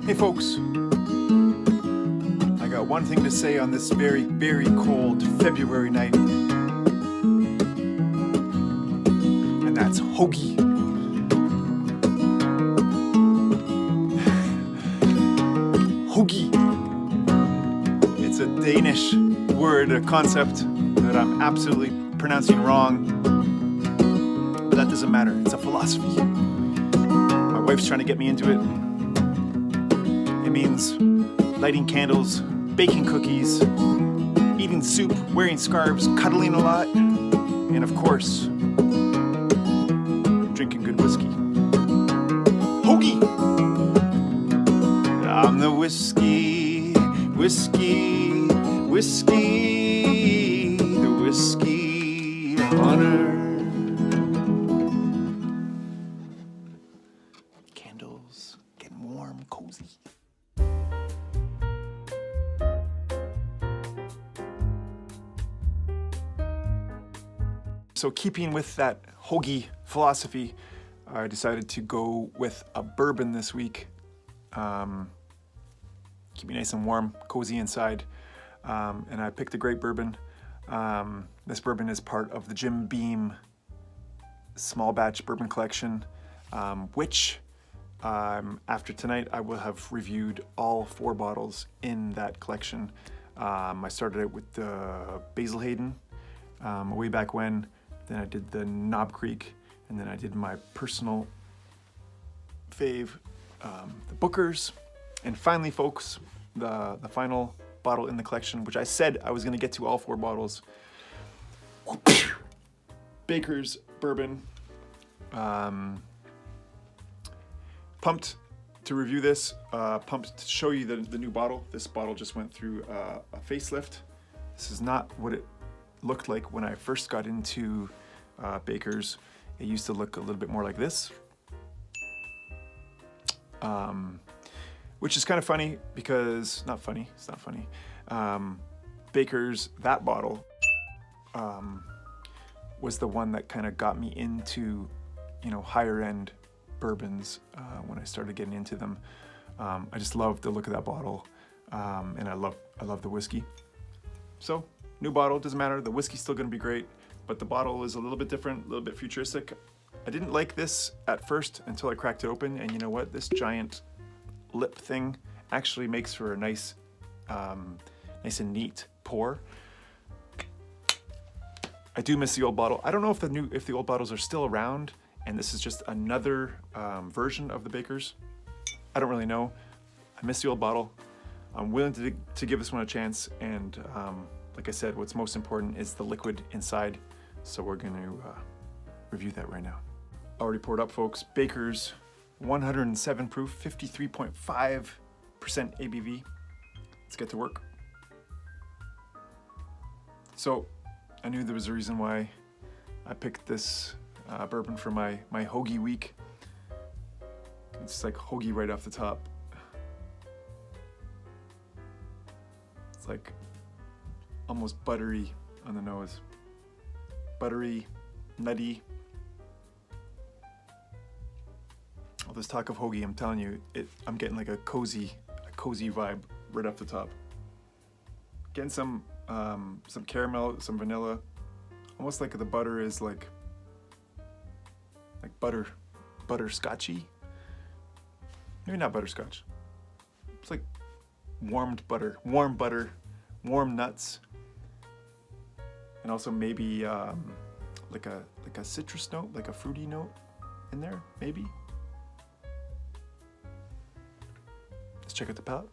Hey folks, I got one thing to say on this very, very cold February night, and that's Hygge. Hygge. It's a Danish word, a concept that I'm absolutely pronouncing wrong, but that doesn't matter. It's a philosophy. My wife's trying to get me into it. It means lighting candles, baking cookies, eating soup, wearing scarves, cuddling a lot, and of course, drinking good whiskey. Hygge! I'm the whiskey, whiskey, whiskey, the whiskey hunter. Candles, getting warm, cozy. So keeping with that Hygge philosophy, I decided to go with a bourbon this week. Keep me nice and warm, cozy inside. And I picked a great bourbon. This bourbon is part of the Jim Beam small batch bourbon collection, which after tonight I will have reviewed all 4 bottles in that collection. I started out with the Basil Hayden way back when. Then I did the Knob Creek, and then I did my personal fave, the Bookers. And finally, folks, the final bottle in the collection, which I said I was gonna get to all 4 bottles. Bakers Bourbon. Pumped to review this, pumped to show you the new bottle. This bottle just went through a facelift. This is not what it looked like when I first got into Bakers. It used to look a little bit more like this, which is kind of funny because, not funny, it's not funny. Bakers, that bottle, was the one that kind of got me into, higher end bourbons when I started getting into them. I just love the look of that bottle, and I love the whiskey. So, new bottle, doesn't matter, the whiskey's still gonna be great, but the bottle is a little bit different, a little bit futuristic. I didn't like this at first until I cracked it open, and you know what? This giant lip thing actually makes for a nice and neat pour. I do miss the old bottle. I don't know if the old bottles are still around, and this is just another version of the Bakers. I don't really know. I miss the old bottle. I'm willing to give this one a chance, and like I said, what's most important is the liquid inside, so we're going to review that right now. Already poured up, folks. Bakers, 107 proof, 53.5% ABV. Let's get to work. So, I knew there was a reason why I picked this bourbon for my Hygge week. It's like Hygge right off the top. It's like almost buttery on the nose. Buttery, nutty. All this talk of Hygge, I'm telling you, I'm getting like a cozy vibe right off the top. Getting some caramel, some vanilla. Almost like the butter is like butterscotchy. Maybe not butterscotch. It's like warm butter, warm nuts. And also maybe like a citrus note, like a fruity note in there, maybe. Let's check out the palate.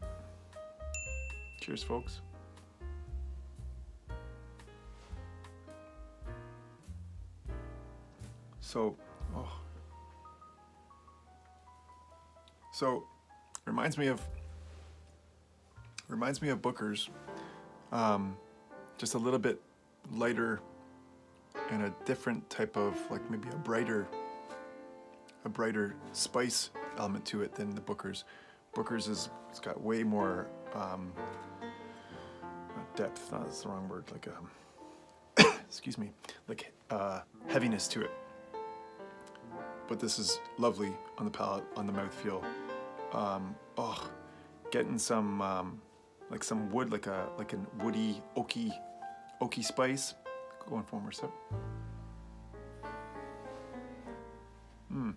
Cheers, folks. So, reminds me of Booker's, just a little bit lighter and a different type of, like maybe a brighter spice element to it than the Booker's. Booker's it's got way more not depth, no, that's the wrong word, like excuse me, like heaviness to it. But this is lovely on the palate, on the mouthfeel. getting some like some wood, like a woody oaky spice. Going for more sip. And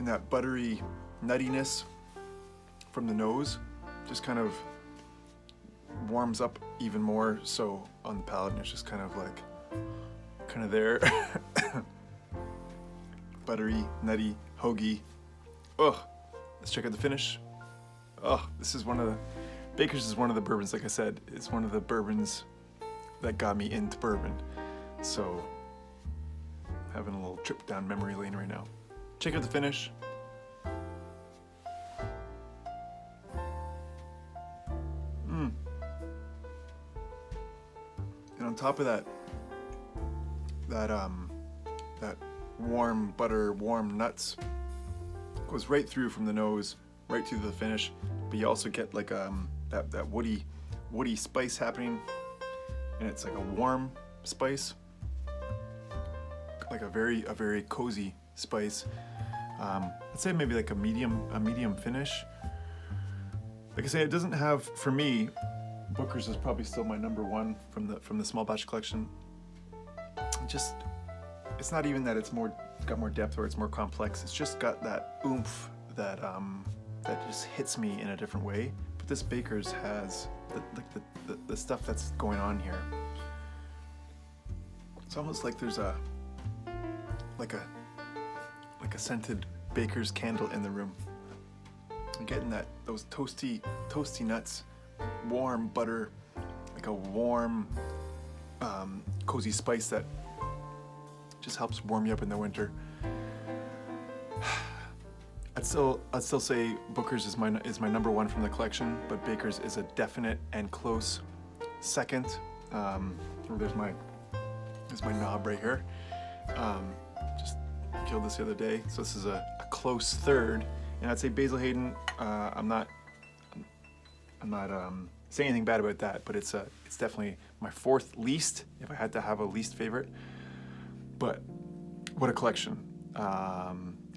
that buttery nuttiness from the nose just kind of warms up even more so on the palate, and it's just kind of there. Buttery, nutty, hoagie. Oh, let's check out the finish. Oh, this is Bakers is one of the bourbons, like I said, it's one of the bourbons that got me into bourbon. So, having a little trip down memory lane right now. Check out the finish. And on top of that warm butter, warm nuts goes right through from the nose, right through the finish. But you also get like that woody spice happening, and it's like a warm spice, like a very cozy spice. I'd say maybe like a medium finish. Like I say, it doesn't have, for me, Booker's is probably still my number one from the small batch collection. It's not even that it's got more depth or it's more complex. It's just got that oomph that just hits me in a different way. But this Bakers has the stuff that's going on here. It's almost like there's a scented Bakers candle in the room. I'm getting those toasty nuts, warm butter, like a warm cozy spice that just helps warm you up in the winter. I'd still say Booker's is my number one from the collection, but Bakers is a definite and close second. There's my knob right here. Just killed this the other day, so this is a close third. And I'd say Basil Hayden. I'm not saying anything bad about that, but it's definitely my fourth least if I had to have a least favorite. But what a collection.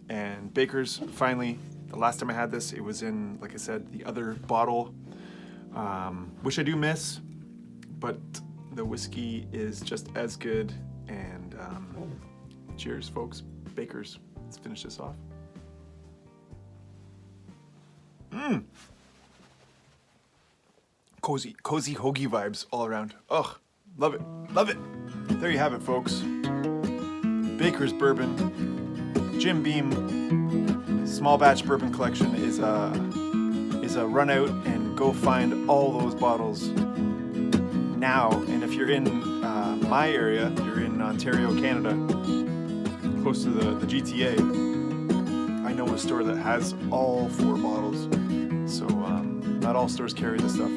And Bakers, finally, the last time I had this, it was in, like I said, the other bottle, which I do miss, but the whiskey is just as good. And cheers, folks. Bakers. Let's finish this off. Cozy hoagie vibes all around. Ugh, love it. There you have it, folks. Bakers Bourbon, Jim Beam, small batch bourbon collection is a run out and go find all those bottles now. And if you're in my area, you're in Ontario, Canada, close to the GTA, I know a store that has all 4 bottles. So not all stores carry this stuff.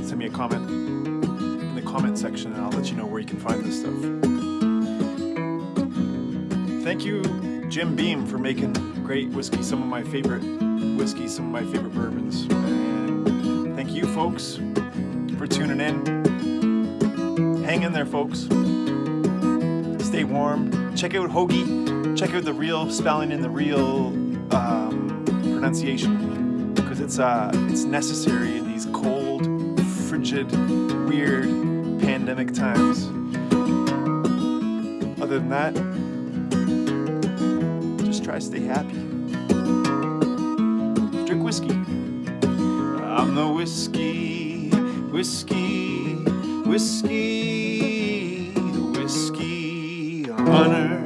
Send me a comment in the comment section and I'll let you know where you can find this stuff. Thank you, Jim Beam, for making great whiskey, some of my favorite whiskeys, some of my favorite bourbons. And thank you, folks, for tuning in. Hang in there, folks. Stay warm. Check out Hygge. Check out the real spelling and the real pronunciation, because it's necessary in these cold, frigid, weird pandemic times. Other than that, just try to stay happy. Drink whiskey. I'm the whiskey, the whiskey hunter.